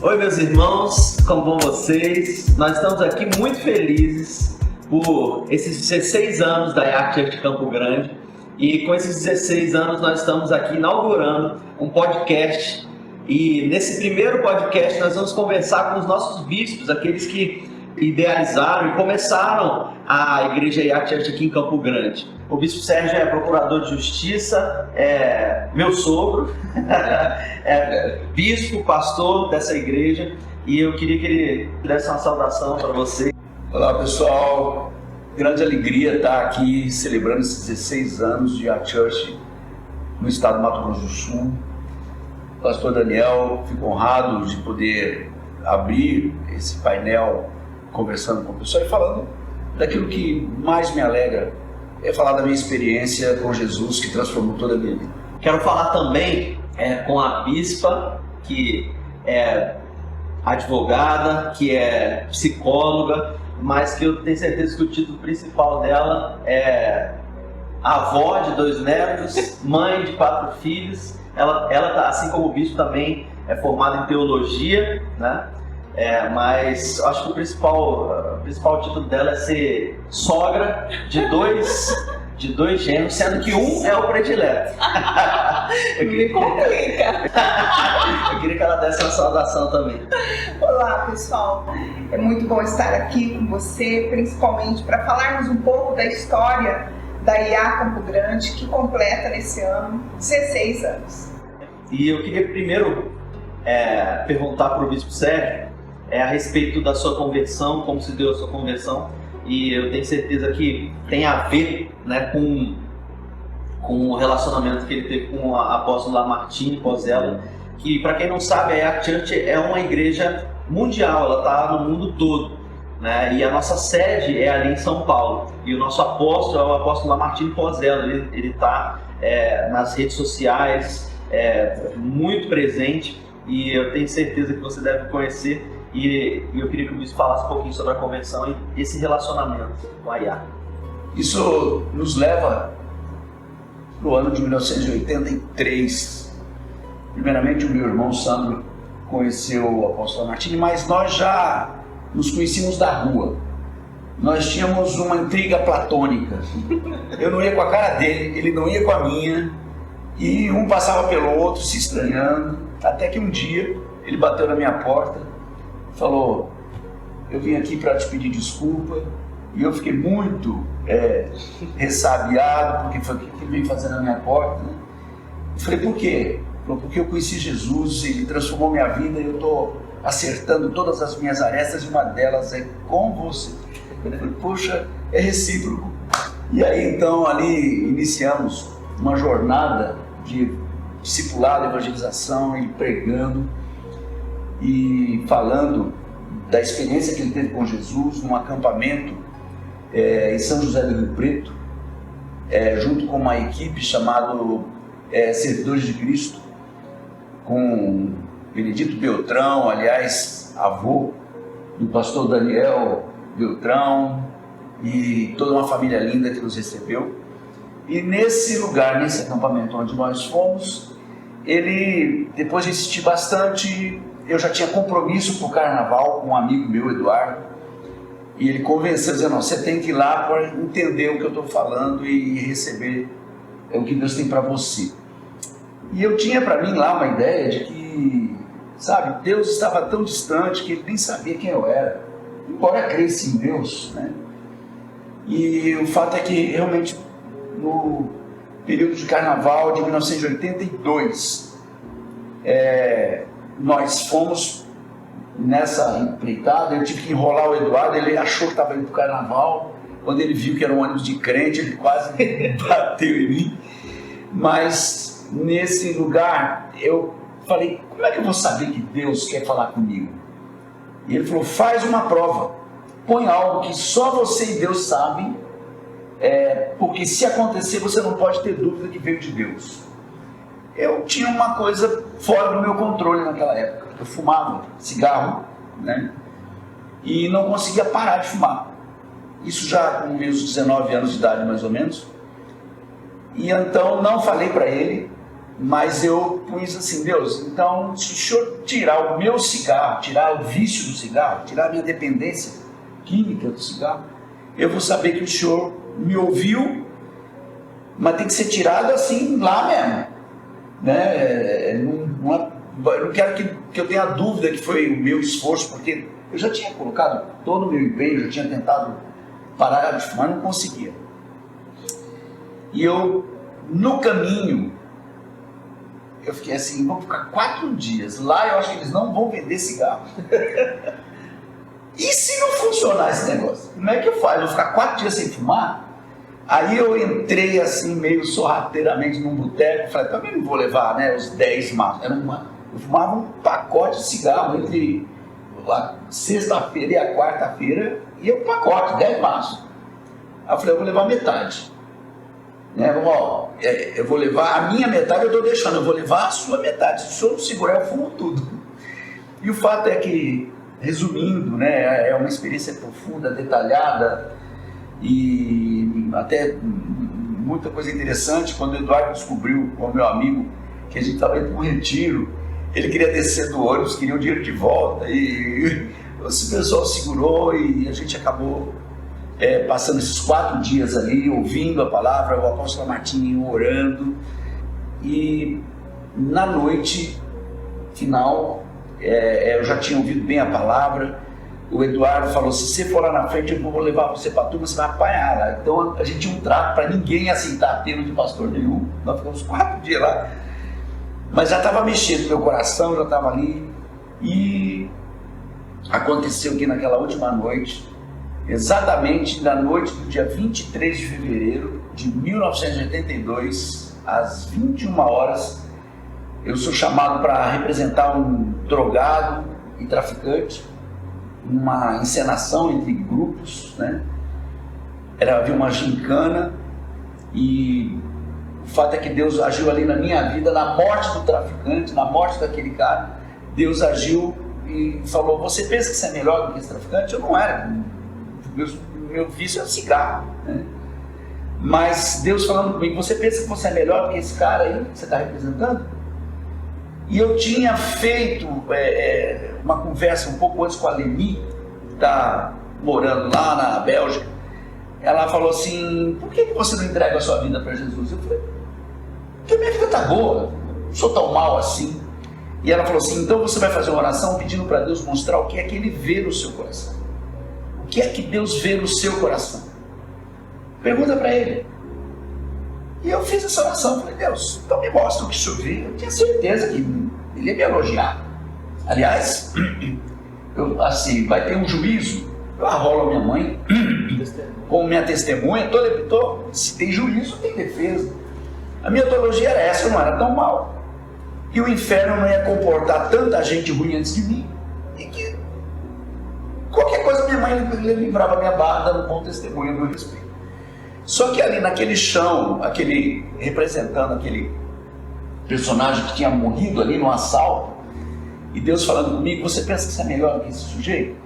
Oi, meus irmãos, como vão vocês? Nós estamos aqui muito felizes por esses 16 anos da IAC Church Campo Grande, e com esses 16 anos nós estamos aqui inaugurando um podcast, e nesse primeiro podcast nós vamos conversar com os nossos bispos, aqueles que idealizaram e começaram a Igreja IAC Church aqui em Campo Grande. O Bispo Sérgio é procurador de justiça, é meu sogro, é bispo, pastor dessa igreja, e eu queria que ele desse uma saudação para você. Olá pessoal, grande alegria estar aqui celebrando esses 16 anos de IAC Church no estado do Mato Grosso do Sul. Pastor Daniel, fico honrado de poder abrir esse painel conversando com o pessoal e falando daquilo que mais me alegra, é falar da minha experiência com Jesus, que transformou toda a minha vida. Quero falar também com a bispa, que é advogada, que é psicóloga, mas que eu tenho certeza que o título principal dela é avó de 2 netos, mãe de 4 filhos. Ela tá, assim como o bispo, também é formada em teologia, né? Mas eu acho que o principal título dela é ser sogra de dois gêmeos, sendo que um é o predileto. Me complica. Eu queria que ela desse uma saudação também. Olá pessoal, é muito bom estar aqui com você, principalmente para falarmos um pouco da história da IAC Campo Grande, que completa nesse ano 16 anos. E eu queria primeiro perguntar para o Bispo Sérgio a respeito da sua conversão, como se deu a sua conversão, e eu tenho certeza que tem a ver, né, com o relacionamento que ele teve com a apóstola Lamartine Pozella, que, para quem não sabe, a IAC Church é uma igreja mundial, ela está no mundo todo, né, e a nossa sede é ali em São Paulo, e o nosso apóstolo é o apóstolo Lamartine Pozella. Ele está nas redes sociais, muito presente, e eu tenho certeza que você deve conhecer. E eu queria que o bispo falasse um pouquinho sobre a conversão e esse relacionamento com a IAC. Isso nos leva para o ano de 1983. Primeiramente, o meu irmão Sandro conheceu o apóstolo Lamartine, mas nós já nos conhecíamos da rua. Nós tínhamos uma intriga platônica. Eu não ia com a cara dele, ele não ia com a minha, e um passava pelo outro se estranhando, até que um dia ele bateu na minha porta, falou: eu vim aqui para te pedir desculpa. E eu fiquei muito ressabiado, porque foi o que ele veio fazer na minha porta, né? Eu falei: por quê? Ele falou: porque eu conheci Jesus, ele transformou minha vida e eu estou acertando todas as minhas arestas, e uma delas é com você. Eu falei: poxa, é recíproco. E aí então ali iniciamos uma jornada de discipulado, evangelização, ele pregando e falando da experiência que ele teve com Jesus num acampamento em São José do Rio Preto, junto com uma equipe chamada Servidores de Cristo, com Benedito Beltrão, aliás, avô do pastor Daniel Beltrão, e toda uma família linda que nos recebeu. E nesse lugar, nesse acampamento onde nós fomos, ele, depois de insistir bastante, eu já tinha compromisso para o carnaval com um amigo meu, Eduardo, e ele convenceu, dizendo: não, você tem que ir lá para entender o que eu estou falando e receber o que Deus tem para você. E eu tinha para mim lá uma ideia de que, sabe, Deus estava tão distante que ele nem sabia quem eu era, embora cresça em Deus, né? E o fato é que realmente no período de carnaval de 1982, nós fomos nessa empreitada. Eu tive que enrolar o Eduardo, ele achou que estava indo para o carnaval. Quando ele viu que era um ônibus de crente, ele quase bateu em mim. Mas nesse lugar eu falei: como é que eu vou saber que Deus quer falar comigo? E ele falou: faz uma prova, põe algo que só você e Deus sabem, porque se acontecer você não pode ter dúvida que veio de Deus. Eu tinha uma coisa fora do meu controle naquela época. Eu fumava cigarro, né? E não conseguia parar de fumar. Isso já com meus 19 anos de idade, mais ou menos. E então não falei para ele, Mas eu pus assim, Deus, então se o Senhor tirar o meu cigarro, tirar o vício do cigarro, tirar a minha dependência química do cigarro, eu vou saber que o Senhor me ouviu, mas tem que ser tirado assim lá mesmo, né? Eu não quero que eu tenha dúvida que foi o meu esforço, porque eu já tinha colocado todo o meu empenho, já tinha tentado parar de fumar, não conseguia. E eu, no caminho, eu fiquei assim, vamos ficar 4 dias lá, eu acho que eles não vão vender cigarro. E se não funcionar esse negócio? Como é que eu faço? Eu vou ficar 4 dias sem fumar? Aí eu entrei assim, meio sorrateiramente num boteco, falei, também não vou levar, né, os 10 maços. Eu fumava um pacote de cigarro entre a sexta-feira e a quarta-feira, e um pacote, 10 maços. Aí eu falei, eu vou levar metade. Né, eu vou levar a minha metade, eu estou deixando, eu vou levar a sua metade. Se o senhor não segurar, eu fumo tudo. E o fato é que, resumindo, né, é uma experiência profunda, detalhada, e até muita coisa interessante. Quando o Eduardo descobriu, com o meu amigo, que a gente estava indo para um retiro, ele queria descer do ônibus, queria o dinheiro de volta, e o pessoal segurou e a gente acabou passando esses 4 dias ali, ouvindo a palavra, o apóstolo Martinho orando, e na noite final, eu já tinha ouvido bem a palavra. O Eduardo falou, se você for lá na frente, eu vou levar você para a turma, você vai apanhar lá. Então a gente tinha um trato para ninguém aceitar termo de pastor nenhum. Nós ficamos 4 dias lá, mas já estava mexendo, meu coração já estava ali. E aconteceu que naquela última noite, exatamente na noite do dia 23 de fevereiro de 1982, às 21 horas, eu sou chamado para representar um drogado e traficante, uma encenação entre grupos, né? Havia uma gincana, e o fato é que Deus agiu ali na minha vida, na morte do traficante, na morte daquele cara. Deus agiu e falou, você pensa que você é melhor do que esse traficante? Eu não era, meu vício é o cigarro, né? Mas Deus falando comigo, você pensa que você é melhor do que esse cara aí que você está representando? E eu tinha feito uma conversa um pouco antes com a Leni, que está morando lá na Bélgica. Ela falou assim, por que você não entrega a sua vida para Jesus? Eu falei, porque minha vida está boa, não sou tão mal assim. E ela falou assim, então você vai fazer uma oração pedindo para Deus mostrar o que é que Ele vê no seu coração. O que é que Deus vê no seu coração? Pergunta para Ele. E eu fiz essa oração, falei, Deus, então me mostra o que o Senhor vê. Eu tinha certeza que Ele ia me elogiar. Aliás, assim, vai ter um juízo. Eu arrolo a minha mãe como minha testemunha, se tem juízo, tem defesa. A minha teologia era essa, eu não era tão mal. E o inferno não ia comportar tanta gente ruim antes de mim, e que qualquer coisa minha mãe livrava minha barra, dando bom testemunho a meu respeito. Só que ali naquele chão, representando aquele personagem que tinha morrido ali no assalto, e Deus falando comigo, você pensa que você é melhor do que esse sujeito?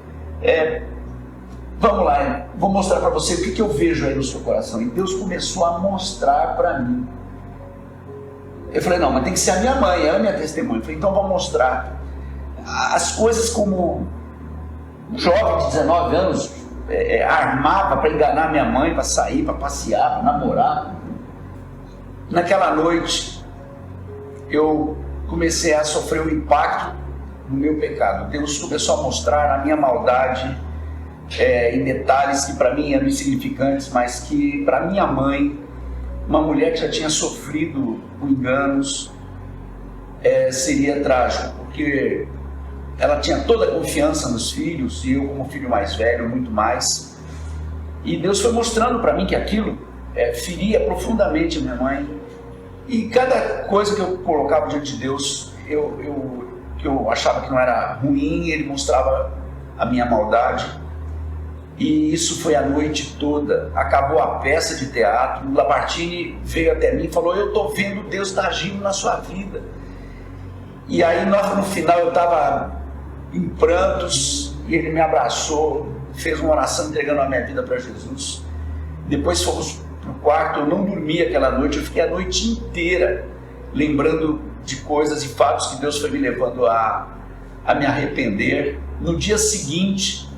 Vamos lá, vou mostrar para você o que eu vejo aí no seu coração. E Deus começou a mostrar para mim. Eu falei, não, mas tem que ser a minha mãe, ela é minha testemunha. Eu falei, então vou mostrar as coisas como um jovem de 19 anos armava para enganar minha mãe, para sair, para passear, para namorar. Naquela noite, eu comecei a sofrer um impacto no meu pecado. Deus começou a mostrar a minha maldade em detalhes que para mim eram insignificantes, mas que para minha mãe, uma mulher que já tinha sofrido com enganos, seria trágico, porque ela tinha toda a confiança nos filhos, e eu como filho mais velho, muito mais. E Deus foi mostrando para mim que aquilo feria profundamente a minha mãe. E cada coisa que eu colocava diante de Deus, que eu achava que não era ruim, Ele mostrava a minha maldade. E isso foi a noite toda. Acabou a peça de teatro, o Lamartine veio até mim e falou, eu estou vendo Deus tá agindo na sua vida. E aí no final eu estava em prantos, e ele me abraçou, fez uma oração entregando a minha vida para Jesus. Depois fomos para o quarto, eu não dormi aquela noite, eu fiquei a noite inteira lembrando de coisas e fatos que Deus foi me levando a me arrepender. No dia seguinte,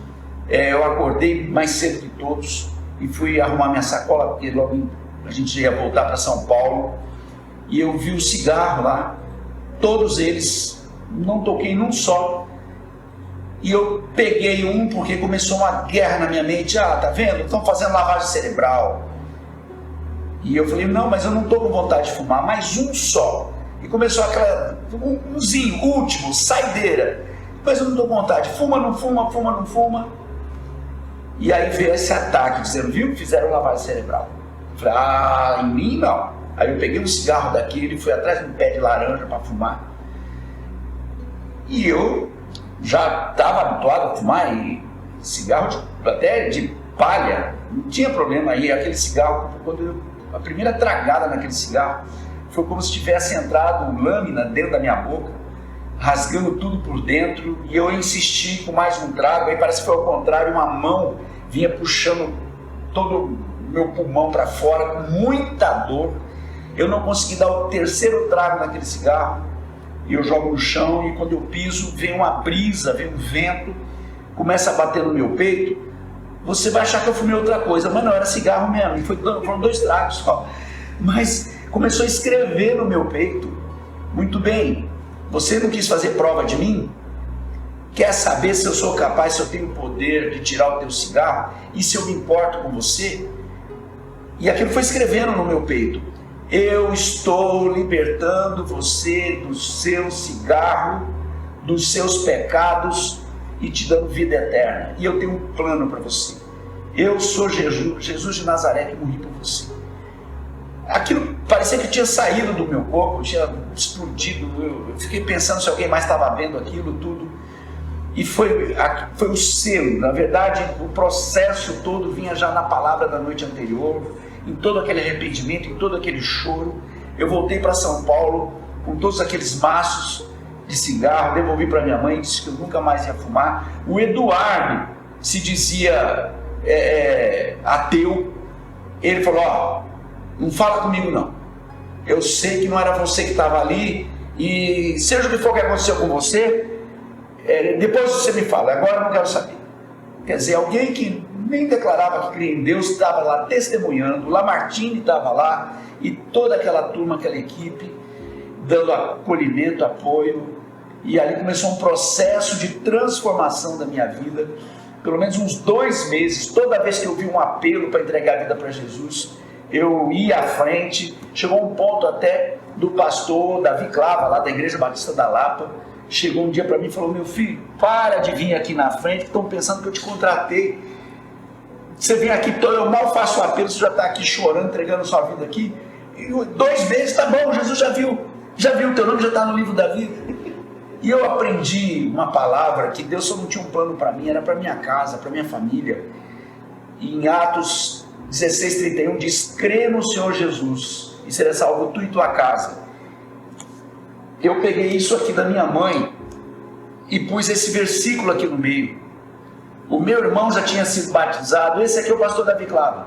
eu acordei mais cedo que todos e fui arrumar minha sacola, porque logo a gente ia voltar para São Paulo, e eu vi o cigarro lá, todos eles, não toquei num só. E eu peguei um porque começou uma guerra na minha mente. Tá vendo? Estão fazendo lavagem cerebral. E eu falei, não, mas eu não estou com vontade de fumar, mais um só. E começou aquela, umzinho, último, saideira. Mas eu não estou com vontade, fuma, não fuma, fuma, não fuma. E aí veio esse ataque, dizendo, viu, fizeram lavagem cerebral. Eu falei, em mim não. Aí eu peguei um cigarro daquele e fui atrás de um pé de laranja para fumar. E eu já estava habituado a fumar, e cigarro até de palha, não tinha problema. Aí aquele cigarro, a primeira tragada naquele cigarro, foi como se tivesse entrado lâmina dentro da minha boca, rasgando tudo por dentro, e eu insisti com mais um trago. Aí parece que foi ao contrário, uma mão vinha puxando todo o meu pulmão para fora, com muita dor. Eu não consegui dar o terceiro trago naquele cigarro, e eu jogo no chão, e quando eu piso, vem uma brisa, vem um vento, começa a bater no meu peito. Você vai achar que eu fumei outra coisa, mas não, era cigarro mesmo, e foram 2 tragos só. Mas começou a escrever no meu peito, muito bem, você não quis fazer prova de mim? Quer saber se eu sou capaz, se eu tenho poder de tirar o teu cigarro, e se eu me importo com você? E aquilo foi escrevendo no meu peito. Eu estou libertando você do seu cigarro, dos seus pecados, e te dando vida eterna. E eu tenho um plano para você. Eu sou Jesus de Nazaré, que morri por você. Aquilo parecia que tinha saído do meu corpo, tinha explodido. Eu fiquei pensando se alguém mais estava vendo aquilo tudo. E foi o selo. Na verdade, o processo todo vinha já na palavra da noite anterior, em todo aquele arrependimento, em todo aquele choro. Eu voltei para São Paulo com todos aqueles maços de cigarro, devolvi para minha mãe, disse que eu nunca mais ia fumar. O Eduardo se dizia ateu. Ele falou, não fala comigo não. Eu sei que não era você que estava ali, e seja o que for que aconteceu com você, depois você me fala, agora eu não quero saber. Quer dizer, alguém que nem declarava que cria em Deus estava lá testemunhando, Lamartine estava lá, e toda aquela turma, aquela equipe, dando acolhimento, apoio, e ali começou um processo de transformação da minha vida. Pelo menos uns 2 meses, toda vez que eu vi um apelo para entregar a vida para Jesus, eu ia à frente. Chegou um ponto até do pastor Davi Clava, lá da Igreja Batista da Lapa, chegou um dia para mim e falou, meu filho, para de vir aqui na frente, que estão pensando que eu te contratei. Você vem aqui, eu mal faço o apelo, você já está aqui chorando, entregando sua vida aqui. E 2 meses, tá bom, Jesus já viu o teu nome, já está no livro da vida. E eu aprendi uma palavra que Deus só não tinha um plano para mim, era para minha casa, para minha família. E em Atos 16:31 diz, crê no Senhor Jesus e será salvo tu e tua casa. Eu peguei isso aqui da minha mãe e pus esse versículo aqui no meio. O meu irmão já tinha sido batizado, esse aqui é o pastor Davi Clava.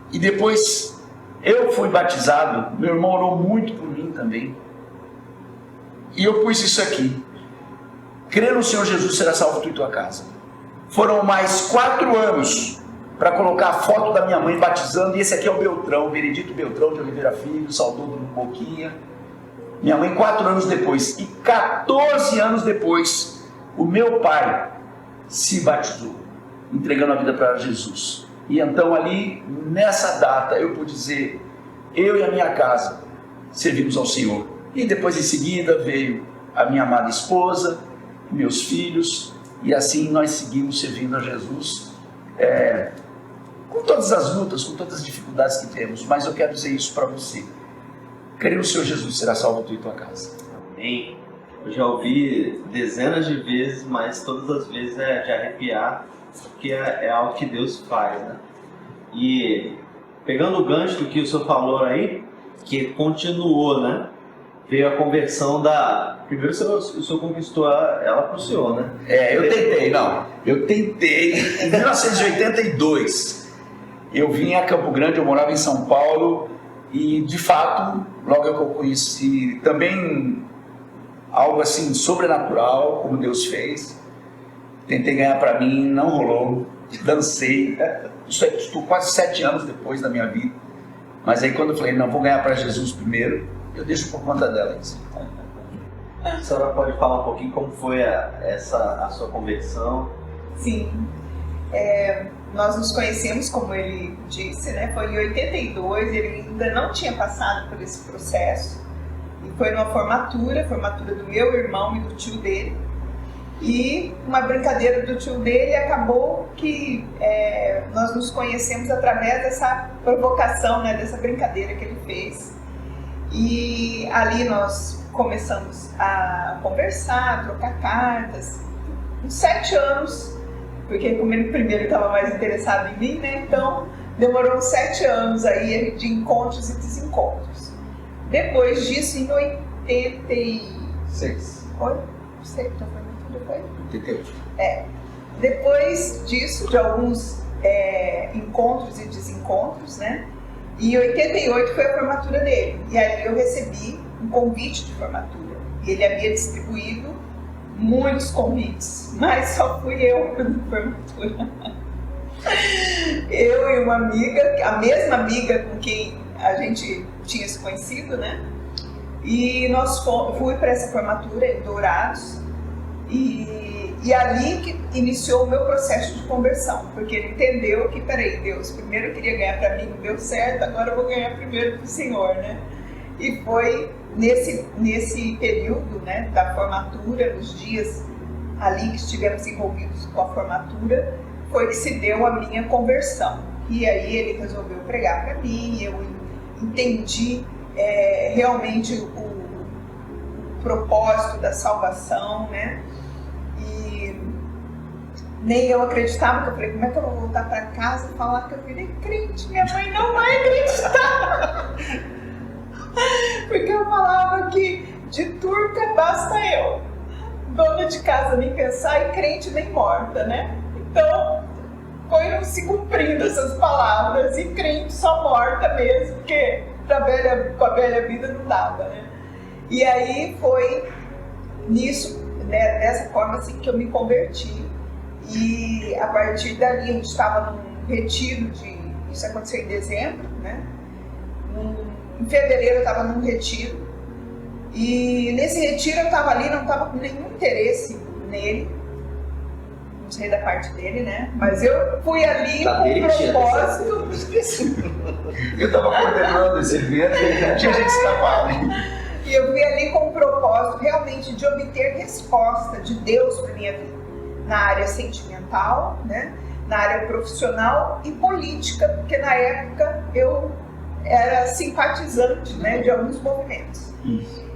E depois eu fui batizado, meu irmão orou muito por mim também. E eu pus isso aqui, crê no Senhor Jesus, será salvo tu e tua casa. Foram mais 4 anos para colocar a foto da minha mãe batizando, e esse aqui é o Beltrão, Benedito Beltrão de Oliveira Filho, saudoso do Boquinha. Minha mãe 4 anos depois, e 14 anos depois, o meu pai se batizou, entregando a vida para Jesus. E então ali, nessa data, eu pude dizer, eu e a minha casa servimos ao Senhor. E depois em seguida veio a minha amada esposa, meus filhos, e assim nós seguimos servindo a Jesus, com todas as lutas, com todas as dificuldades que temos. Mas eu quero dizer isso para você, crê no Senhor Jesus, será salvo tu e tua casa. Amém. Eu já ouvi dezenas de vezes, mas todas as vezes é de arrepiar, porque é algo que Deus faz, né? E pegando o gancho do que o senhor falou aí, que continuou, né? Veio a conversão da... Primeiro o senhor conquistou ela para o senhor, né? Eu tentei. Em 1982, eu vim a Campo Grande, eu morava em São Paulo, e de fato, logo que eu conheci também algo assim sobrenatural, como Deus fez. Tentei ganhar para mim, não rolou, dancei. Isso é quase 7 anos depois da minha vida. Mas aí quando eu falei, não, vou ganhar para Jesus primeiro, eu deixo por conta dela isso. A senhora pode falar um pouquinho como foi a sua conversão? Sim. Nós nos conhecemos, como ele disse, né? Foi em 82, ele ainda não tinha passado por esse processo. E foi numa formatura do meu irmão e do tio dele. E uma brincadeira do tio dele acabou que nós nos conhecemos através dessa provocação, né? Dessa brincadeira que ele fez. E ali nós começamos a conversar, a trocar cartas. Uns 7 anos, porque como ele primeiro estava mais interessado em mim, né? Então demorou uns 7 anos aí de encontros e desencontros. Depois disso, em 86. Foi? Não sei, já foi muito depois? 88. Depois disso, de alguns encontros e desencontros, né? E em 88 foi a formatura dele. E aí eu recebi um convite de formatura. E ele havia distribuído muitos convites, mas só fui eu para a formatura. Eu e uma amiga, a mesma amiga com quem a gente tinha se conhecido, né? E fui para essa formatura em Dourados. E ali que iniciou o meu processo de conversão, porque ele entendeu que, peraí, Deus, primeiro eu queria ganhar para mim, não deu certo, agora eu vou ganhar primeiro para o Senhor, né? E foi nesse período, né, da formatura, nos dias ali que estivemos envolvidos com a formatura, foi que se deu a minha conversão. E aí ele resolveu pregar para mim, eu entendi realmente o propósito da salvação, né? Nem eu acreditava, que eu falei, como é que eu vou voltar para casa e falar que eu virei crente? Minha mãe não vai acreditar. Porque eu falava que de turca basta eu. Dona de casa nem pensar e crente nem morta, né? Então, foi se cumprindo essas palavras. E crente só morta mesmo, porque com a velha vida não dava, né? E aí foi nisso, né, dessa forma assim, que eu me converti. E a partir dali a gente estava num retiro isso aconteceu em dezembro, né? Em fevereiro eu estava num retiro. E nesse retiro eu estava ali, não estava com nenhum interesse nele. Não sei da parte dele, né? Mas eu fui ali com um propósito. Eu estava coordenando esse evento e não tinha gente escapado. E eu fui ali com um propósito realmente de obter resposta de Deus para minha vida. Na área sentimental, né? Na área profissional e política, porque na época eu era simpatizante, né, de alguns movimentos.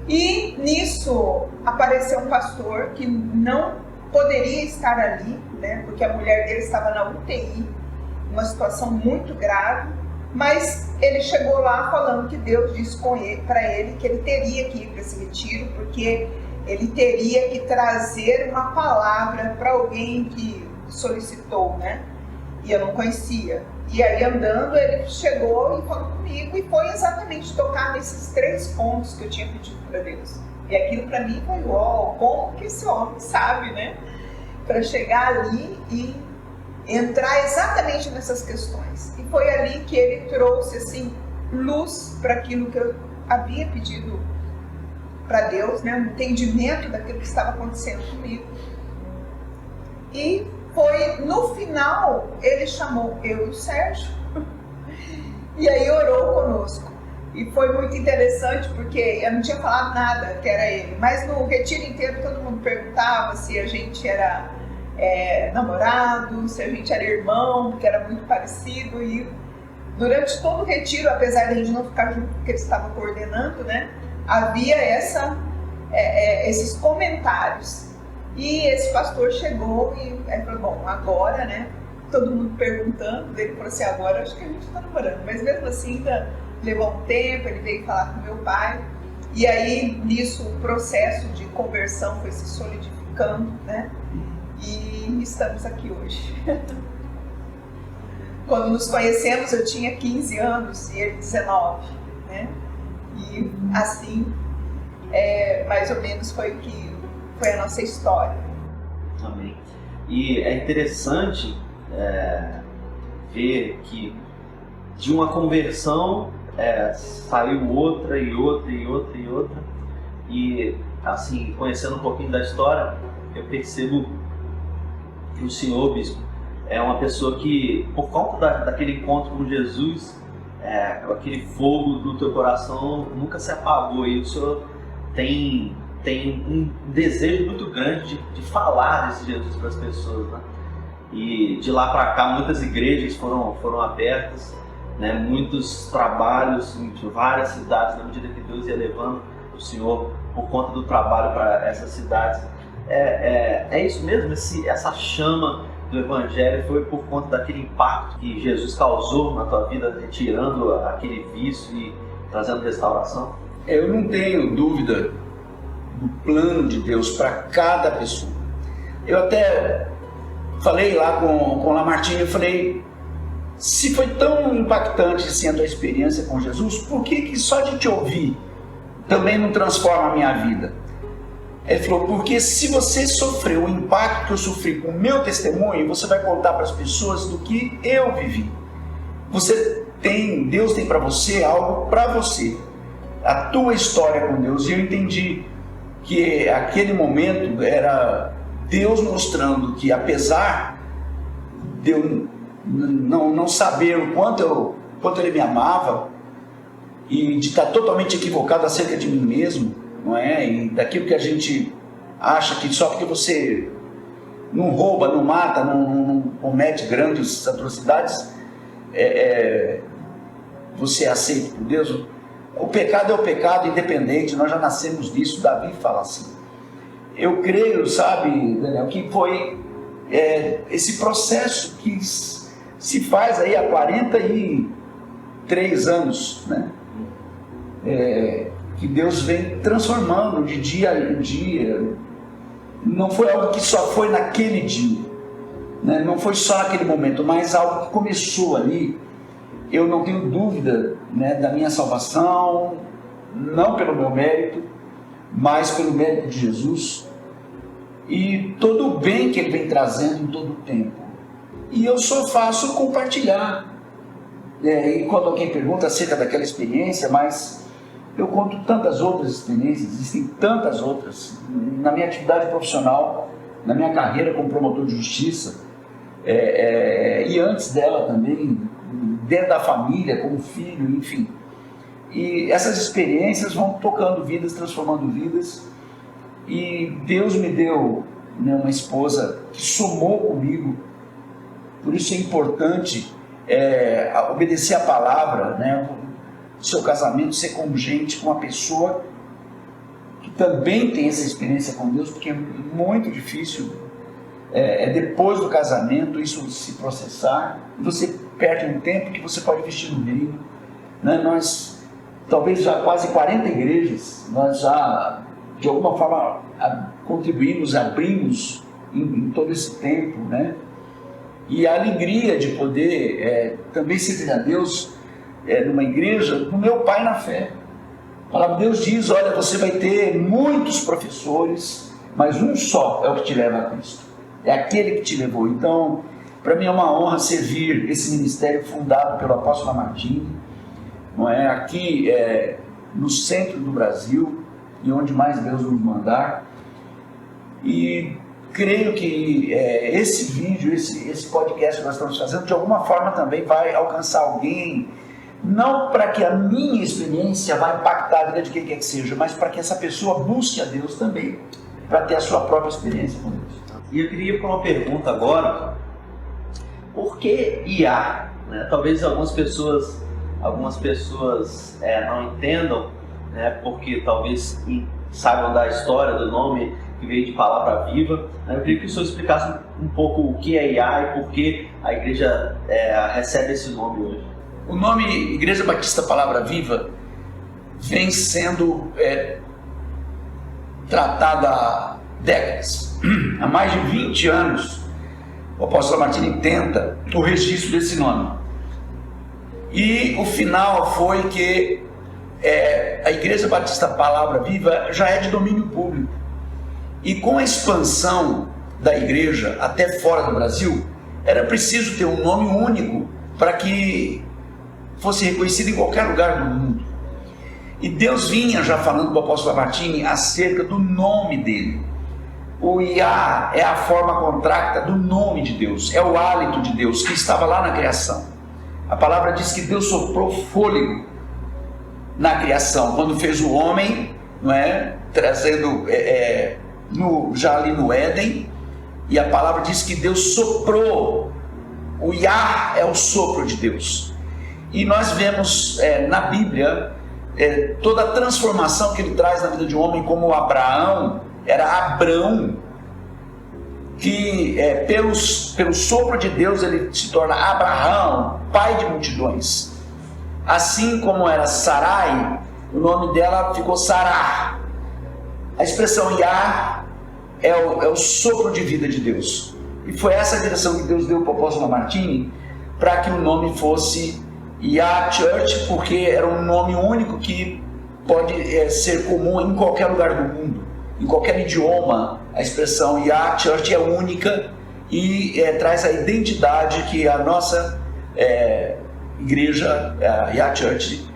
E nisso apareceu um pastor que não poderia estar ali, né, porque a mulher dele estava na UTI, uma situação muito grave, mas ele chegou lá falando que Deus disse para ele que ele teria que ir para esse retiro, porque ele teria que trazer uma palavra para alguém que solicitou, né? E eu não conhecia. E aí andando ele chegou e falou comigo e foi exatamente tocar nesses 3 pontos que eu tinha pedido para Deus. E aquilo para mim foi, uau, como que esse homem sabe, né? Para chegar ali e entrar exatamente nessas questões. E foi ali que ele trouxe assim luz para aquilo que eu havia pedido para Deus, né, um entendimento daquilo que estava acontecendo comigo. E foi no final, ele chamou eu e o Sérgio e aí orou conosco. E foi muito interessante porque eu não tinha falado nada que era ele, mas no retiro inteiro todo mundo perguntava se a gente era namorado, se a gente era irmão, porque era muito parecido. E durante todo o retiro, apesar de a gente não ficar junto porque ele estava coordenando, né, havia esses comentários. E esse pastor chegou e falou, bom, agora, né, todo mundo perguntando, ele falou assim, agora acho que a gente está namorando. Mas mesmo assim ainda levou um tempo, ele veio falar com meu pai. E aí, nisso, o processo de conversão foi se solidificando, né, e estamos aqui hoje. Quando nos conhecemos eu tinha 15 anos e ele 19, né? E assim, mais ou menos foi a nossa história. Amém. E é interessante ver que de uma conversão saiu outra e outra e outra e outra. E assim, conhecendo um pouquinho da história, eu percebo que o senhor, bispo, é uma pessoa que, por conta daquele encontro com Jesus, aquele fogo do teu coração nunca se apagou, e o senhor tem um desejo muito grande de falar desse Jesus para as pessoas, né? E de lá para cá muitas igrejas foram abertas, né? Muitos trabalhos em várias cidades, na medida que Deus ia levando o senhor por conta do trabalho para essas cidades. É isso mesmo? Essa chama do Evangelho foi por conta daquele impacto que Jesus causou na tua vida, retirando aquele vício e trazendo restauração? Eu não tenho dúvida do plano de Deus para cada pessoa. Eu até falei lá com o Lamartine, eu falei, se foi tão impactante assim a tua experiência com Jesus, por que só de te ouvir também não transforma a minha vida? Ele falou, porque se você sofreu o impacto que eu sofri com o meu testemunho, você vai contar para as pessoas do que eu vivi. Deus tem para você algo para você, a tua história com Deus. E eu entendi que aquele momento era Deus mostrando que, apesar de eu não saber o quanto Ele me amava, e de estar totalmente equivocado acerca de mim mesmo, não é? E daquilo que a gente acha que só porque você não rouba, não mata, não comete grandes atrocidades, você é aceito por Deus. O pecado é o pecado independente, nós já nascemos disso. Davi fala assim. Eu creio, sabe, Daniel, que foi esse processo que se faz aí há 43 anos, né? Que Deus vem transformando de dia em dia. Não foi algo que só foi naquele dia, né? Não foi só naquele momento, mas algo que começou ali. Eu não tenho dúvida, né, da minha salvação, não pelo meu mérito, mas pelo mérito de Jesus e todo o bem que Ele vem trazendo em todo o tempo. E eu só faço compartilhar. E quando alguém pergunta acerca daquela experiência, mas eu conto tantas outras experiências, existem tantas outras, na minha atividade profissional, na minha carreira como promotor de justiça, e antes dela também, dentro da família, como filho, enfim. E essas experiências vão tocando vidas, transformando vidas, e Deus me deu, né, uma esposa que somou comigo. Por isso é importante obedecer a palavra, né? O seu casamento ser congente com uma pessoa que também tem essa experiência com Deus, porque é muito difícil depois do casamento isso se processar. Você perde um tempo que você pode investir no reino, né? Nós, talvez já quase 40 igrejas, nós já de alguma forma contribuímos, abrimos em todo esse tempo, né? E a alegria de poder também servir a Deus numa igreja, no meu pai na fé. A palavra de Deus diz, olha, você vai ter muitos professores, mas um só é o que te leva a Cristo. É aquele que te levou. Então, para mim é uma honra servir esse ministério fundado pelo apóstolo Lamartine, não é? Aqui no centro do Brasil, e onde mais Deus nos mandar. E creio que esse vídeo, esse podcast que nós estamos fazendo, de alguma forma também vai alcançar alguém, não para que a minha experiência vá impactar a vida de quem quer que seja, mas para que essa pessoa busque a Deus também, para ter a sua própria experiência com Deus. E eu queria ir para uma pergunta agora. Por que IA? Né? Talvez algumas pessoas não entendam, né? Porque talvez saibam da história do nome que veio de Palavra Viva. Eu queria que o senhor explicasse um pouco o que é IA e por que a igreja recebe esse nome hoje. O nome Igreja Batista Palavra Viva vem sendo tratado há décadas. Há mais de 20 anos, o apóstolo Lamartine tenta o registro desse nome. E o final foi que a Igreja Batista Palavra Viva já é de domínio público. E com a expansão da igreja até fora do Brasil, era preciso ter um nome único para que fosse reconhecido em qualquer lugar do mundo. E Deus vinha já falando para o apóstolo Lamartine acerca do nome dele. O Iá é a forma contracta do nome de Deus, é o hálito de Deus que estava lá na criação. A palavra diz que Deus soprou fôlego na criação, quando fez o homem, não é? Trazendo já ali no Éden, e a palavra diz que Deus soprou. O Iá é o sopro de Deus. E nós vemos na Bíblia toda a transformação que ele traz na vida de um homem, como Abraão era Abrão, que pelo sopro de Deus ele se torna Abraão, pai de multidões. Assim como era Sarai, o nome dela ficou Sará. A expressão Iá é o sopro de vida de Deus. E foi essa a direção que Deus deu para o apóstolo Lamartine, para que o nome fosse Iá Church, porque era um nome único que pode ser comum em qualquer lugar do mundo, em qualquer idioma. A expressão Iá Church é única e traz a identidade que a nossa igreja, a Iá Church,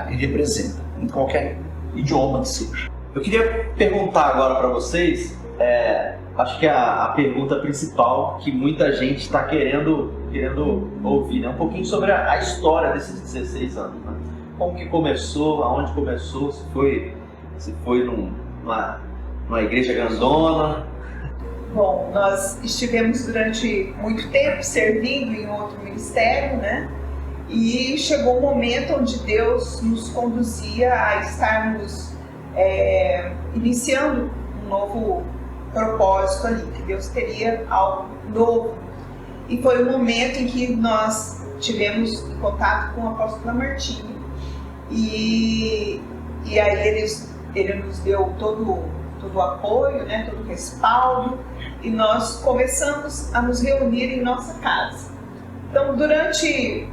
representa, em qualquer idioma que seja. Eu queria perguntar agora para vocês, acho que a pergunta principal que muita gente está querendo ouvir, né? Um pouquinho sobre a história desses 16 anos, né? Como que começou, aonde começou, se foi numa igreja grandona. Bom, nós estivemos durante muito tempo servindo em outro ministério, né? E chegou um momento onde Deus nos conduzia a estarmos iniciando um novo propósito ali, que Deus teria algo novo. E foi o momento em que nós tivemos contato com o apóstolo Lamartine. E aí ele nos deu todo o apoio, né, todo o respaldo, e nós começamos a nos reunir em nossa casa. Então, durante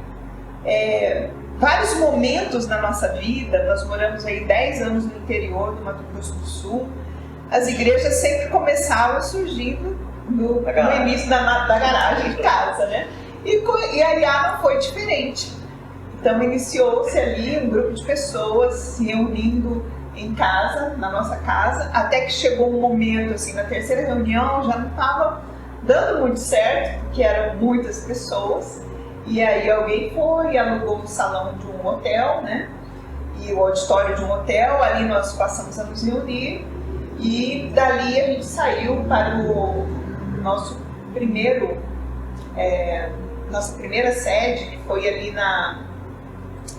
vários momentos na nossa vida, nós moramos aí 10 anos no interior do Mato Grosso do Sul, as igrejas sempre começavam surgindo no início da garagem de casa, né? E a Iá não foi diferente. Então iniciou-se ali um grupo de pessoas se reunindo em casa, na nossa casa, até que chegou um momento, assim, na terceira reunião já não estava dando muito certo, porque eram muitas pessoas, e aí alguém foi e alugou o salão de um hotel, né? E o auditório de um hotel, ali nós passamos a nos reunir, e dali a gente saiu para o nossa primeira sede, que foi ali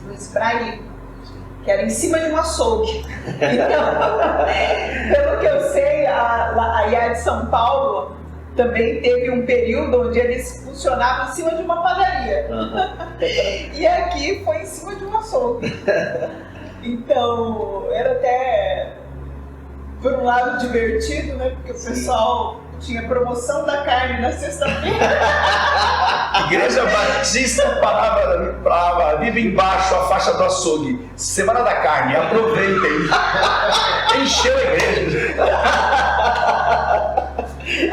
no Esbraí, que era em cima de um açougue. Então, pelo que eu sei, a Iá de São Paulo também teve um período onde eles funcionavam em cima de uma padaria. E aqui foi em cima de um açougue. Então, era até, por um lado, divertido, né? Porque o pessoal tinha promoção da carne na sexta-feira. Igreja Batista Palavra Viva, embaixo a faixa do açougue. Semana da carne, aproveitem. Encheu a igreja. E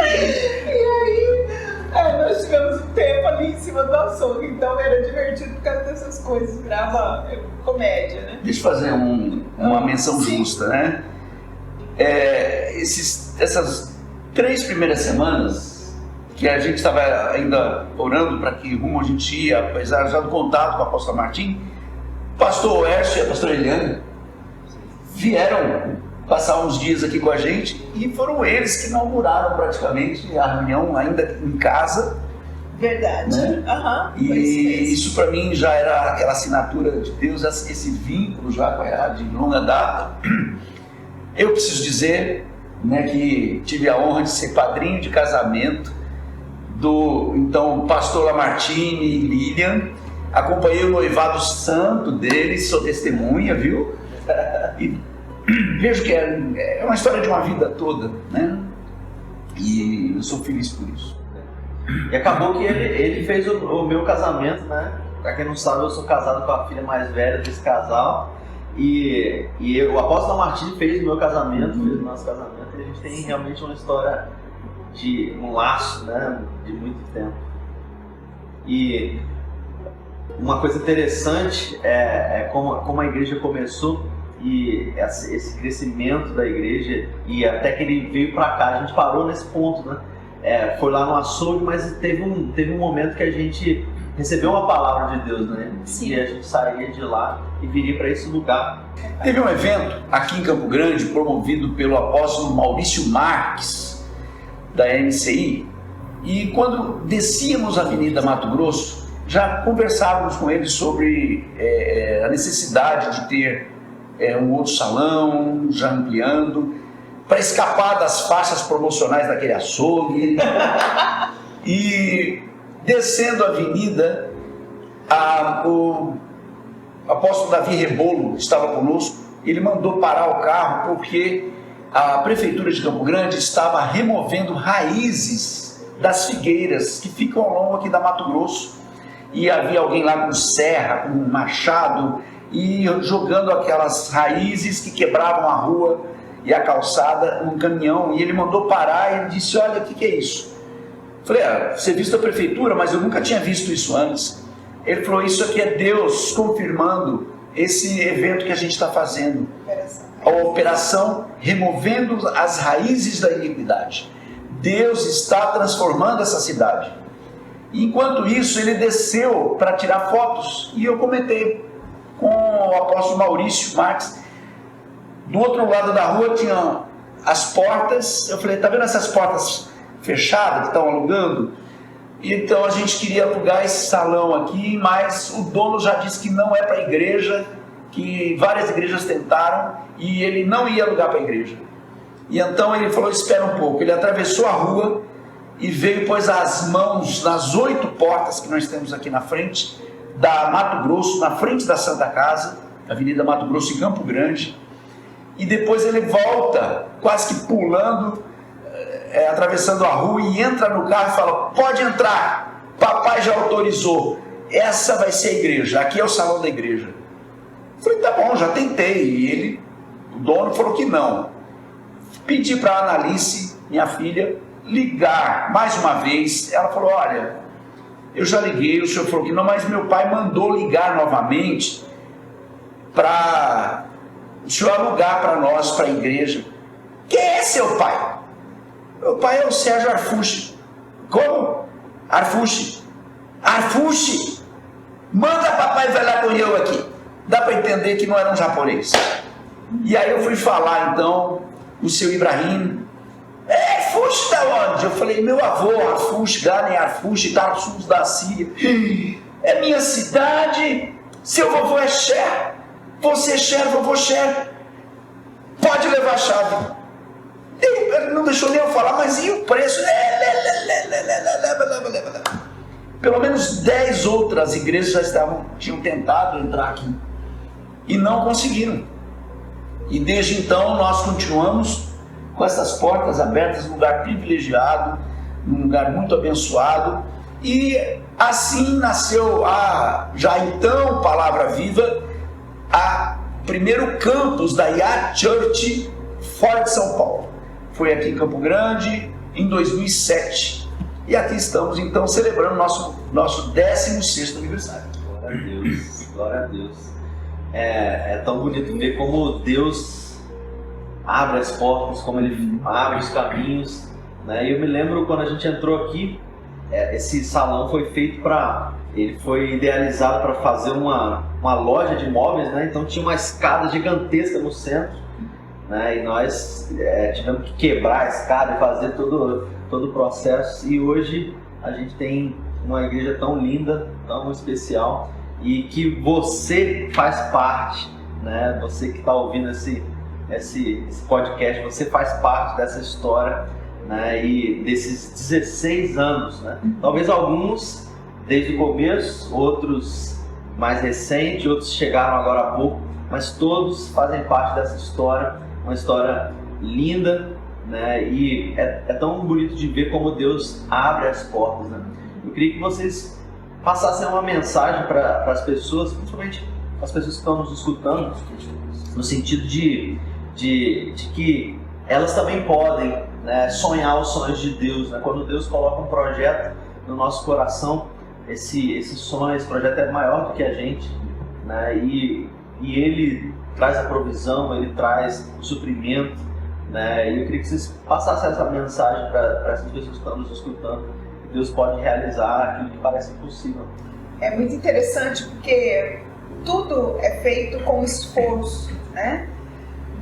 aí, nós tivemos um tempo ali em cima do açougue, então era divertido por causa dessas coisas, virava comédia, né? Deixa eu fazer uma menção justa, né? Essas 3 primeiras semanas que a gente estava ainda orando para que rumo a gente ia, apesar já do contato com o apóstolo Lamartine, o pastor Oércio e a pastora Eliane vieram passar uns dias aqui com a gente e foram eles que inauguraram praticamente a reunião ainda em casa. Verdade. Né? E isso para mim já era aquela assinatura de Deus, esse vínculo já de longa data. Eu preciso dizer, né, que tive a honra de ser padrinho de casamento do então pastor Lamartine e Lilian. Acompanhei o noivado santo deles, sou testemunha, viu? E vejo que é uma história de uma vida toda, né? E eu sou feliz por isso. E acabou que ele fez o meu casamento, né? Pra quem não sabe, eu sou casado com a filha mais velha desse casal. E o apóstolo Martins fez o meu casamento, fez o nosso casamento, e a gente tem realmente uma história de um laço, né, de muito tempo. E uma coisa interessante é como a igreja começou e esse crescimento da igreja, e até que ele veio para cá, a gente parou nesse ponto, né? Foi lá no açougue, mas teve um momento que a gente recebeu uma palavra de Deus, né? Sim. E a gente sairia de lá e viria para esse lugar. Teve um evento aqui em Campo Grande, promovido pelo apóstolo Maurício Marques, da MCI, e quando descíamos a Avenida Mato Grosso, já conversávamos com ele sobre a necessidade de ter um outro salão, já ampliando, para escapar das faixas promocionais daquele açougue. E descendo a avenida, o apóstolo Davi Rebolo estava conosco. Ele mandou parar o carro porque a prefeitura de Campo Grande estava removendo raízes das figueiras que ficam ao longo aqui da Mato Grosso. E havia alguém lá com serra, com machado, e jogando aquelas raízes que quebravam a rua e a calçada num caminhão. E ele mandou parar e ele disse: olha, o que é isso? Eu falei: você viu da prefeitura, mas eu nunca tinha visto isso antes. Ele falou: isso aqui é Deus confirmando esse evento que a gente está fazendo. A operação removendo as raízes da iniquidade. Deus está transformando essa cidade. E enquanto isso, ele desceu para tirar fotos, e eu comentei com o apóstolo Maurício Marques. Do outro lado da rua tinha as portas. Eu falei: tá vendo essas portas fechadas que estão alugando? Então a gente queria alugar esse salão aqui, mas o dono já disse que não é para a igreja, que várias igrejas tentaram e ele não ia alugar para a igreja. E então ele falou: espera um pouco. Ele atravessou a rua e veio, pôs as mãos nas 8 portas que nós temos aqui na frente da Mato Grosso, na frente da Santa Casa, Avenida Mato Grosso, em Campo Grande. E depois ele volta, quase que pulando, atravessando a rua, e entra no carro e fala: pode entrar, papai já autorizou, essa vai ser a igreja, aqui é o salão da igreja. Eu falei: tá bom, já tentei. E o dono falou que não. Pedi para a Analice, minha filha, ligar mais uma vez. Ela falou: olha, eu já liguei, o senhor falou que não, mas meu pai mandou ligar novamente para o senhor alugar para nós, para a igreja. Quem é seu pai? Meu pai é o Sérgio Arfucci. Como? Arfucci. Arfucci? Manda papai vai com eu aqui. Dá para entender que não era um japonês. E aí eu fui falar então, o seu Ibrahim: Arfucci da onde? Eu falei: meu avô, Arfucci, Ghanem Arfucci, Tarsus da Síria. É minha cidade. Seu vovô é Cher. Você é Cher, vovô Cher. Pode levar a chave. Ele não deixou nem eu falar: mas e o preço? Pelo menos 10 outras igrejas já tinham tentado entrar aqui e não conseguiram. E desde então nós continuamos com essas portas abertas, num lugar privilegiado, num lugar muito abençoado. E assim nasceu já então Palavra Viva, primeiro campus da IA Church fora de São Paulo. Foi aqui em Campo Grande em 2007. E aqui estamos então celebrando nosso 16º aniversário. Glória a Deus, glória a Deus. É tão bonito ver como Deus abre as portas, como Ele abre os caminhos, né? E eu me lembro quando a gente entrou aqui, esse salão foi feito ele foi idealizado para fazer uma loja de móveis, né? Então tinha uma escada gigantesca no centro, né? E nós tivemos que quebrar a escada e fazer todo o processo. E hoje a gente tem uma igreja tão linda, tão especial, e que você faz parte, né? Você que está ouvindo esse podcast, você faz parte dessa história, né? E desses 16 anos, né? Talvez alguns desde o começo, outros mais recentes, outros chegaram agora há pouco, mas todos fazem parte dessa história, uma história linda, né? E é tão bonito de ver como Deus abre as portas, né? Eu queria que vocês passassem uma mensagem para as pessoas, principalmente as pessoas que estão nos escutando, no sentido de que elas também podem, né, sonhar os sonhos de Deus, né? Quando Deus coloca um projeto no nosso coração, esse sonho, esse projeto é maior do que a gente, né? E Ele traz a provisão, Ele traz o suprimento, né? E eu queria que vocês passassem essa mensagem para essas pessoas que estão nos escutando, que Deus pode realizar aquilo que parece impossível. É muito interessante porque tudo é feito com esforço, né?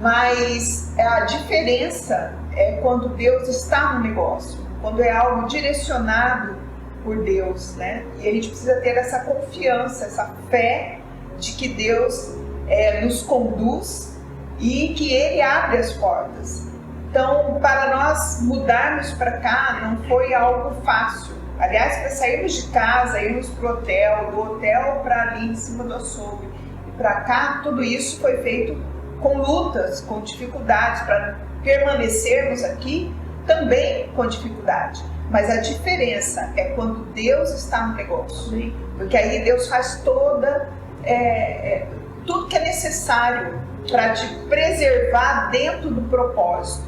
Mas a diferença é quando Deus está no negócio, quando é algo direcionado por Deus, né? E a gente precisa ter essa confiança, essa fé de que Deus nos conduz e que Ele abre as portas. Então, para nós mudarmos para cá não foi algo fácil. Aliás, para sairmos de casa, irmos para o hotel, do hotel para ali em cima do açougue e para cá, tudo isso foi feito com lutas, com dificuldades, para permanecermos aqui também com dificuldade. Mas a diferença é quando Deus está no negócio, porque aí Deus faz tudo que é necessário para te preservar dentro do propósito.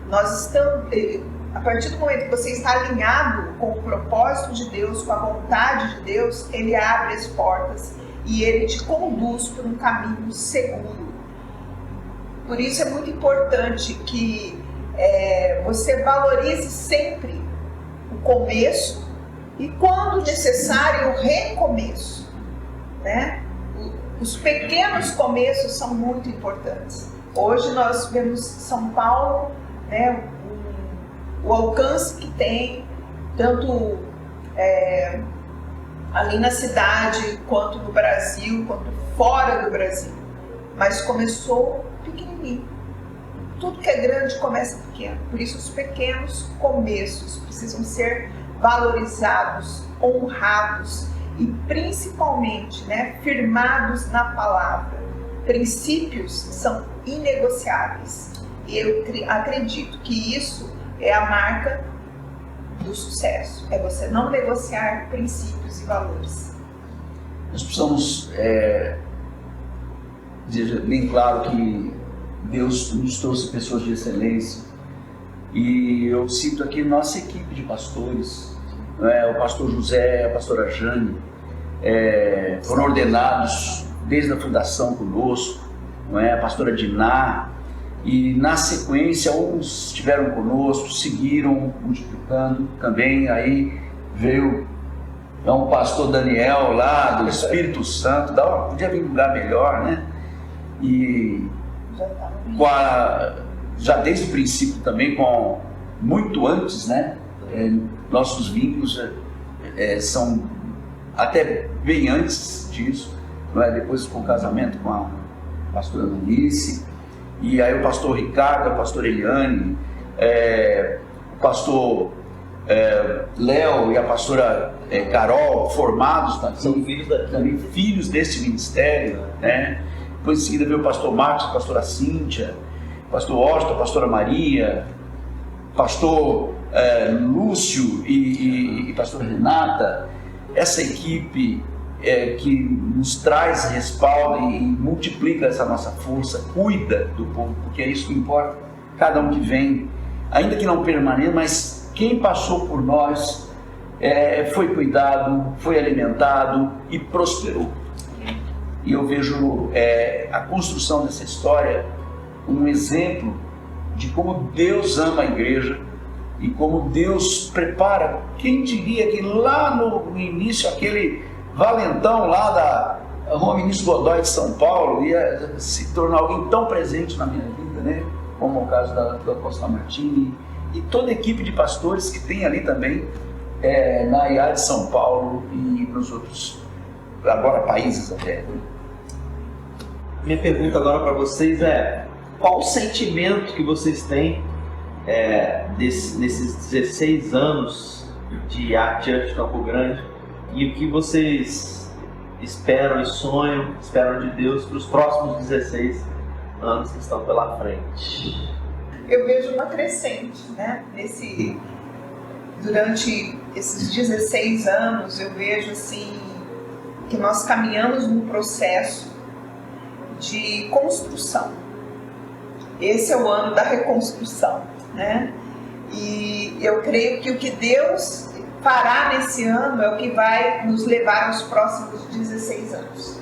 Nós estamos, a partir do momento que você está alinhado com o propósito de Deus, com a vontade de Deus, Ele abre as portas e Ele te conduz por um caminho seguro. Por isso é muito importante que você valorize sempre o começo e, quando necessário, o recomeço, né? Os pequenos começos são muito importantes. Hoje nós vemos São Paulo, né, o alcance que tem, tanto ali na cidade, quanto no Brasil, quanto fora do Brasil. Mas começou pequenininho. Tudo que é grande começa pequeno. Por isso os pequenos começos precisam ser valorizados, honrados e principalmente, né, firmados na palavra. Princípios são inegociáveis. E eu acredito que isso é a marca do sucesso. É você não negociar princípios e valores. Nós precisamos dizer bem claro que Deus nos trouxe pessoas de excelência. E eu cito aqui nossa equipe de pastores, o pastor José, a pastora Jane, foram ordenados desde a fundação conosco, a pastora Diná, e na sequência uns estiveram conosco, seguiram multiplicando também. Aí veio o pastor Daniel lá do Espírito Santo, podia vir um lugar melhor, né? E já desde o princípio também, muito antes, né? Nossos vínculos são até bem antes disso, depois com o casamento com a pastora Alice, e aí o pastor Ricardo, a pastora Eliane, o pastor Léo e a pastora Carol, formados também, filhos desse ministério, né? Depois em seguida veio o pastor Marcos, a pastora Cíntia, o pastor Austin, a pastora Maria, pastor Lúcio e pastora Renata. Essa equipe que nos traz respaldo e multiplica essa nossa força, cuida do povo, porque é isso que importa. Cada um que vem, ainda que não permaneça, mas quem passou por nós foi cuidado, foi alimentado e prosperou. E eu vejo a construção dessa história um exemplo de como Deus ama a igreja e como Deus prepara. Quem diria que lá no início, aquele valentão lá da Rua Ministro Godoy de São Paulo ia se tornar alguém tão presente na minha vida, né? Como o caso da Costa Martini e toda a equipe de pastores que tem ali também na IA de São Paulo e nos outros, agora, países até. Minha pergunta agora para vocês qual o sentimento que vocês têm nesses 16 anos de IA Church Campo Grande e o que vocês esperam e sonham, esperam de Deus para os próximos 16 anos que estão pela frente? Eu vejo uma crescente, né? Durante esses 16 anos eu vejo assim que nós caminhamos num processo de construção. Esse é o ano da reconstrução, né? E eu creio que o que Deus fará nesse ano é o que vai nos levar aos próximos 16 anos.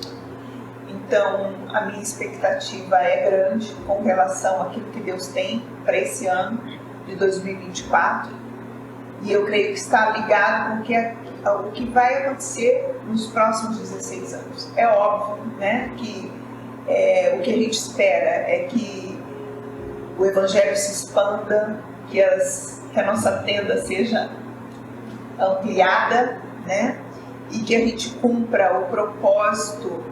Então, a minha expectativa é grande com relação àquilo que Deus tem para esse ano de 2024. E eu creio que está ligado com o que vai acontecer nos próximos 16 anos. É óbvio, né, que o que a gente espera é que o Evangelho se expanda, que a nossa tenda seja ampliada, né, e que a gente cumpra o propósito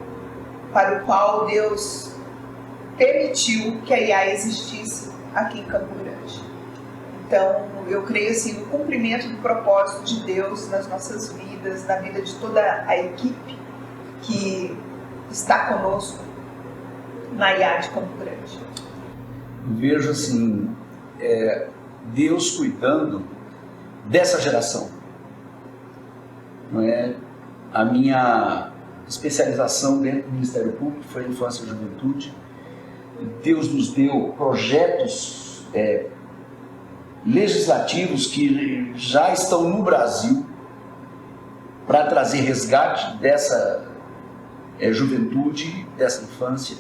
para o qual Deus permitiu que a IA existisse aqui em Campo Grande. Então, eu creio assim, no cumprimento do propósito de Deus nas nossas vidas, na vida de toda a equipe que está conosco na IA de Campo Grande. Vejo assim, Deus cuidando dessa geração. Não é? A minha especialização dentro do Ministério Público foi Infância e Juventude. Deus nos deu projetos legislativos que já estão no Brasil para trazer resgate dessa juventude, dessa infância.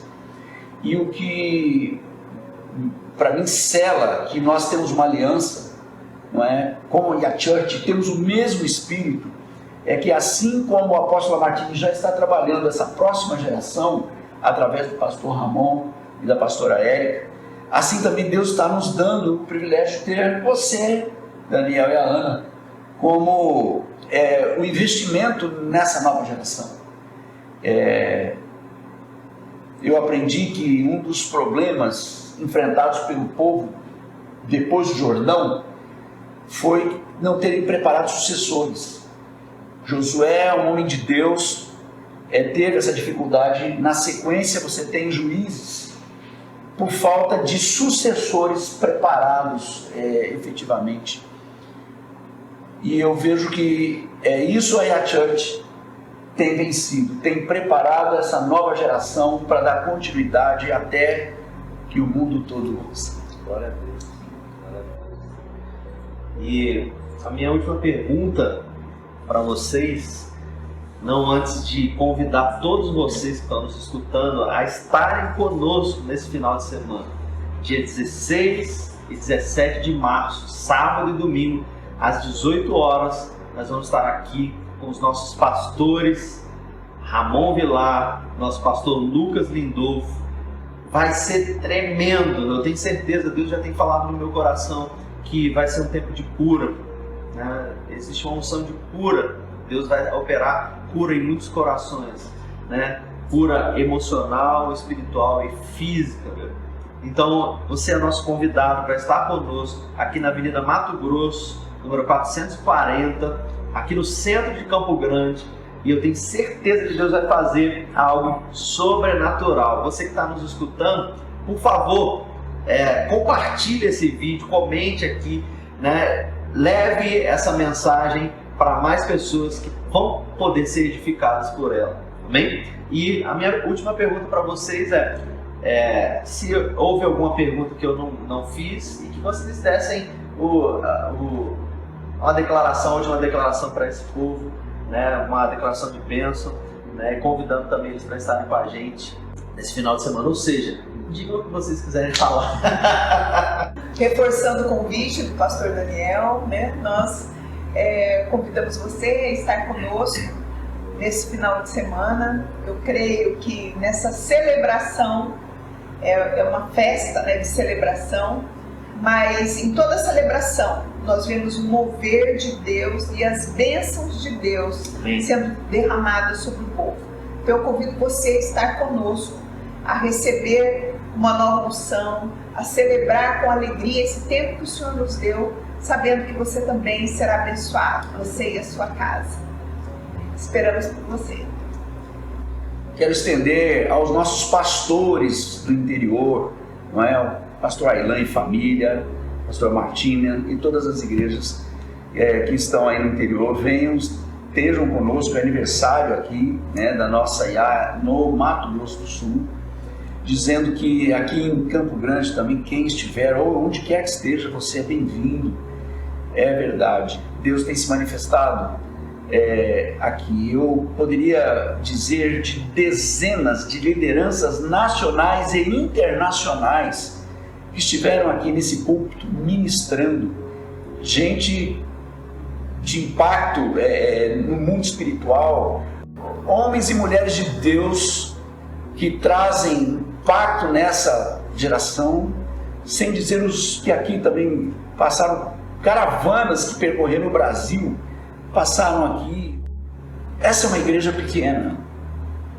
E o que para mim sela que nós temos uma aliança, não é? Como a Church temos o mesmo espírito, é que assim como o apóstolo Martins já está trabalhando essa próxima geração através do pastor Ramon e da pastora Érica, assim também Deus está nos dando o privilégio de ter você, Daniel e a Ana, como o investimento nessa nova geração. Eu aprendi que um dos problemas enfrentados pelo povo depois do Jordão foi não terem preparado sucessores. Josué, um homem de Deus, teve essa dificuldade. Na sequência você tem Juízes, por falta de sucessores preparados efetivamente. E eu vejo que isso aí a Church tem vencido, tem preparado essa nova geração para dar continuidade até que o mundo todo ouça. Glória a Deus. Glória a Deus. E a minha última pergunta para vocês, não antes de convidar todos vocês que estão nos escutando a estarem conosco nesse final de semana, dia 16 e 17 de março, sábado e domingo, às 18 horas, nós vamos estar aqui com os nossos pastores, Ramon Vilar, nosso pastor Lucas Lindolfo. Vai ser tremendo, eu tenho certeza, Deus já tem falado no meu coração que vai ser um tempo de cura, né? Existe uma unção de cura, Deus vai operar cura em muitos corações, né? Cura emocional, espiritual e física, meu. Então você é nosso convidado para estar conosco aqui na Avenida Mato Grosso, número 440, aqui no centro de Campo Grande, e eu tenho certeza que Deus vai fazer algo sobrenatural. Você que está nos escutando, por favor, compartilhe esse vídeo, comente aqui, né? Leve essa mensagem para mais pessoas que vão poder ser edificadas por ela, amém? E a minha última pergunta para vocês se houve alguma pergunta que eu não fiz e que vocês dessem uma última declaração para esse povo, né, uma declaração de bênção, né, convidando também eles para estarem com a gente nesse final de semana. Ou seja, digam o que vocês quiserem falar. Reforçando o convite do pastor Daniel, né, nós convidamos você a estar conosco nesse final de semana. Eu creio que nessa celebração, é uma festa, né, de celebração, mas em toda celebração nós vemos o mover de Deus e as bênçãos de Deus sendo derramadas sobre o povo. Então eu convido você a estar conosco, a receber uma nova unção, a celebrar com alegria esse tempo que o Senhor nos deu, sabendo que você também será abençoado, você e a sua casa. Esperamos por você. Quero estender aos nossos pastores do interior, não é? O pastor Ailan e família, pastor Martina e todas as igrejas que estão aí no interior, venham, estejam conosco. É aniversário aqui, né, da nossa IA no Mato Grosso do Sul, dizendo que aqui em Campo Grande também, quem estiver, ou onde quer que esteja, você é bem-vindo. É verdade, Deus tem se manifestado aqui. Eu poderia dizer de dezenas de lideranças nacionais e internacionais que estiveram aqui nesse púlpito ministrando, gente de impacto no mundo espiritual, homens e mulheres de Deus que trazem impacto nessa geração, sem dizer os que aqui também passaram, caravanas que percorreram o Brasil, passaram aqui. Essa é uma igreja pequena,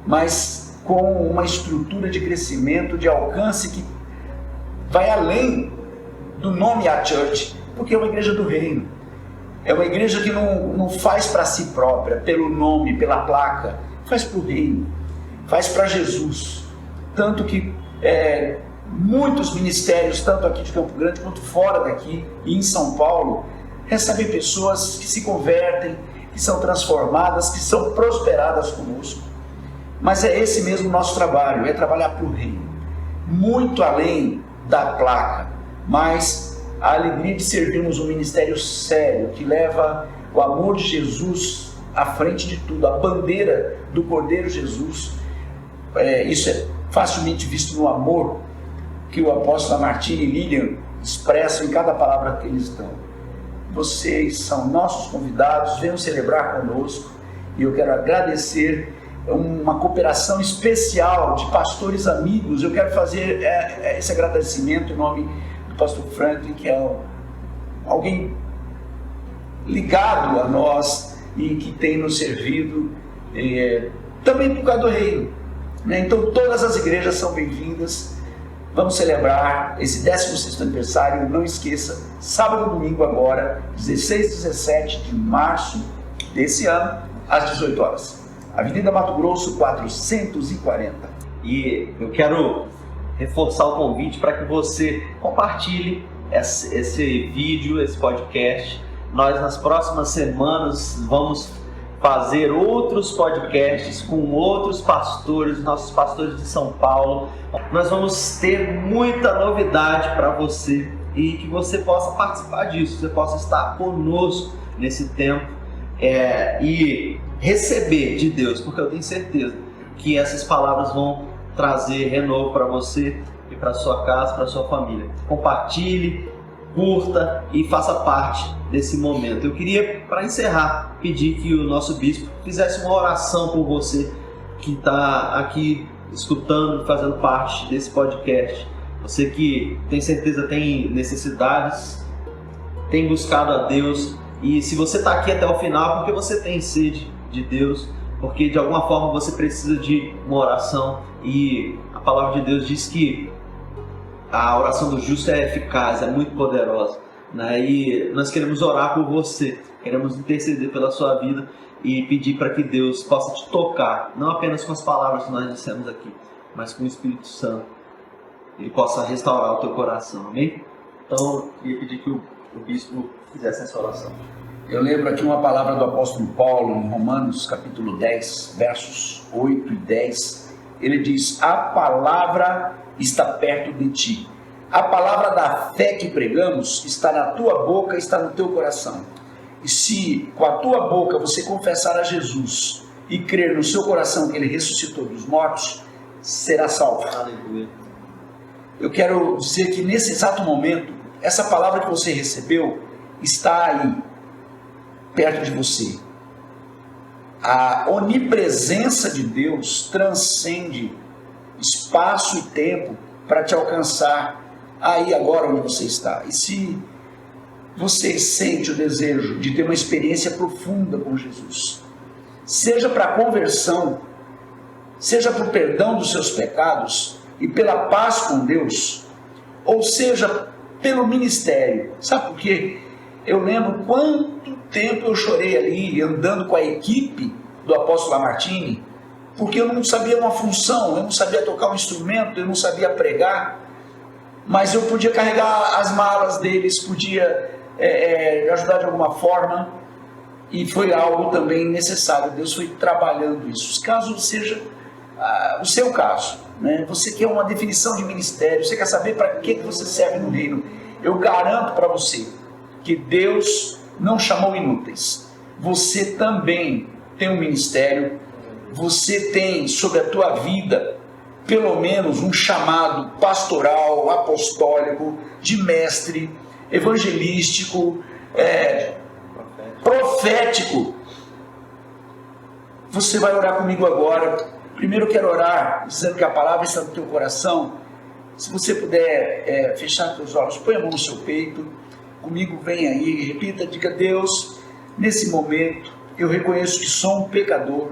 mas com uma estrutura de crescimento, de alcance que vai além do nome A Church, porque é uma igreja do reino. É uma igreja que não faz para si própria, pelo nome, pela placa, faz para o reino, faz para Jesus. Tanto que muitos ministérios, tanto aqui de Campo Grande quanto fora daqui e em São Paulo, recebem pessoas que se convertem, que são transformadas, que são prosperadas conosco. Mas é esse mesmo nosso trabalho, é trabalhar para o reino, muito além da placa, mas a alegria de servirmos um ministério sério, que leva o amor de Jesus à frente de tudo, a bandeira do Cordeiro Jesus. Isso é facilmente visto no amor que o apóstolo Martim e Lilian expressam em cada palavra que eles dão. Vocês são nossos convidados, venham celebrar conosco, e eu quero agradecer uma cooperação especial de pastores amigos. Eu quero fazer esse agradecimento em nome do pastor Franklin, que é alguém ligado a nós e que tem nos servido também por causa do reino, né? Então todas as igrejas são bem-vindas. Vamos celebrar esse 16º aniversário. Não esqueça, sábado e domingo agora, 16 e 17 de março desse ano, às 18 horas. Avenida Mato Grosso, 440. E eu quero reforçar o convite para que você compartilhe esse vídeo, esse podcast. Nós, nas próximas semanas, vamos fazer outros podcasts com outros pastores, nossos pastores de São Paulo. Nós vamos ter muita novidade para você e que você possa participar disso, você possa estar conosco nesse tempo e receber de Deus, porque eu tenho certeza que essas palavras vão trazer renovo para você e para sua casa, para sua família. Compartilhe, curta e faça parte desse momento. Eu queria, para encerrar, pedir que o nosso bispo fizesse uma oração por você que está aqui escutando, fazendo parte desse podcast. Você que tem certeza tem necessidades, tem buscado a Deus, e se você está aqui até o final é porque você tem sede de Deus, porque de alguma forma você precisa de uma oração, e a palavra de Deus diz que a oração do justo é eficaz, é muito poderosa, né? E nós queremos orar por você, queremos interceder pela sua vida e pedir para que Deus possa te tocar, não apenas com as palavras que nós dissemos aqui, mas com o Espírito Santo. Ele possa restaurar o teu coração, amém? Então, eu queria pedir que o bispo fizesse essa oração. Eu lembro aqui uma palavra do apóstolo Paulo em Romanos capítulo 10, versos 8 e 10. Ele diz: a palavra está perto de ti. A palavra da fé que pregamos está na tua boca, está no teu coração. E se com a tua boca você confessar a Jesus e crer no seu coração que ele ressuscitou dos mortos, será salvo. Aleluia. Eu quero dizer que nesse exato momento, essa palavra que você recebeu está aí, perto de você. A onipresença de Deus transcende espaço e tempo para te alcançar aí agora onde você está. E se você sente o desejo de ter uma experiência profunda com Jesus, seja para a conversão, seja para o perdão dos seus pecados e pela paz com Deus, ou seja pelo ministério. Sabe por quê? Eu lembro quanto tempo eu chorei ali andando com a equipe do apóstolo Lamartine, porque eu não sabia uma função, eu não sabia tocar um instrumento, eu não sabia pregar, mas eu podia carregar as malas deles, podia ajudar de alguma forma, e foi algo também necessário. Deus foi trabalhando isso. Caso seja o seu caso, né? Você quer uma definição de ministério, você quer saber para que você serve no reino. Eu garanto para você que Deus não chamou inúteis. Você também tem um ministério, você tem sobre a tua vida pelo menos um chamado pastoral, apostólico, de mestre, evangelístico, profético. Você vai orar comigo agora. Primeiro eu quero orar dizendo que a palavra está no teu coração. Se você puder fechar seus olhos, põe a mão no seu peito, comigo vem aí, repita, diga: Deus, nesse momento eu reconheço que sou um pecador,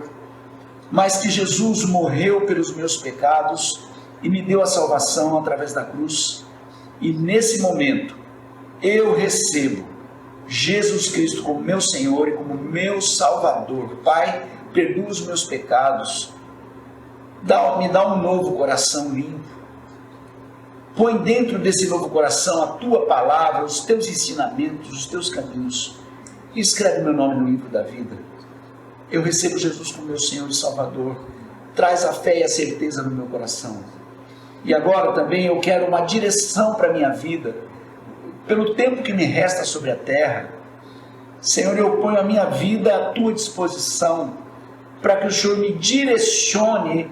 mas que Jesus morreu pelos meus pecados e me deu a salvação através da cruz. E nesse momento eu recebo Jesus Cristo como meu Senhor e como meu Salvador. Pai, perdoa os meus pecados, me dá um novo coração limpo. Põe dentro desse novo coração a tua palavra, os teus ensinamentos, os teus caminhos. E escreve meu nome no livro da vida. Eu recebo Jesus como meu Senhor e Salvador. Traz a fé e a certeza no meu coração. E agora também eu quero uma direção para a minha vida. Pelo tempo que me resta sobre a terra, Senhor, eu ponho a minha vida à tua disposição, para que o Senhor me direcione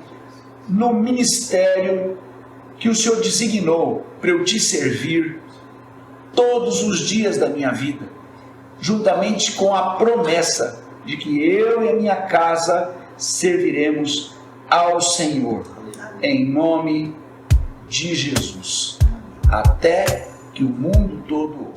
no ministério que o Senhor designou para eu te servir todos os dias da minha vida, juntamente com a promessa de que eu e a minha casa serviremos ao Senhor, em nome de Jesus, até que o mundo todo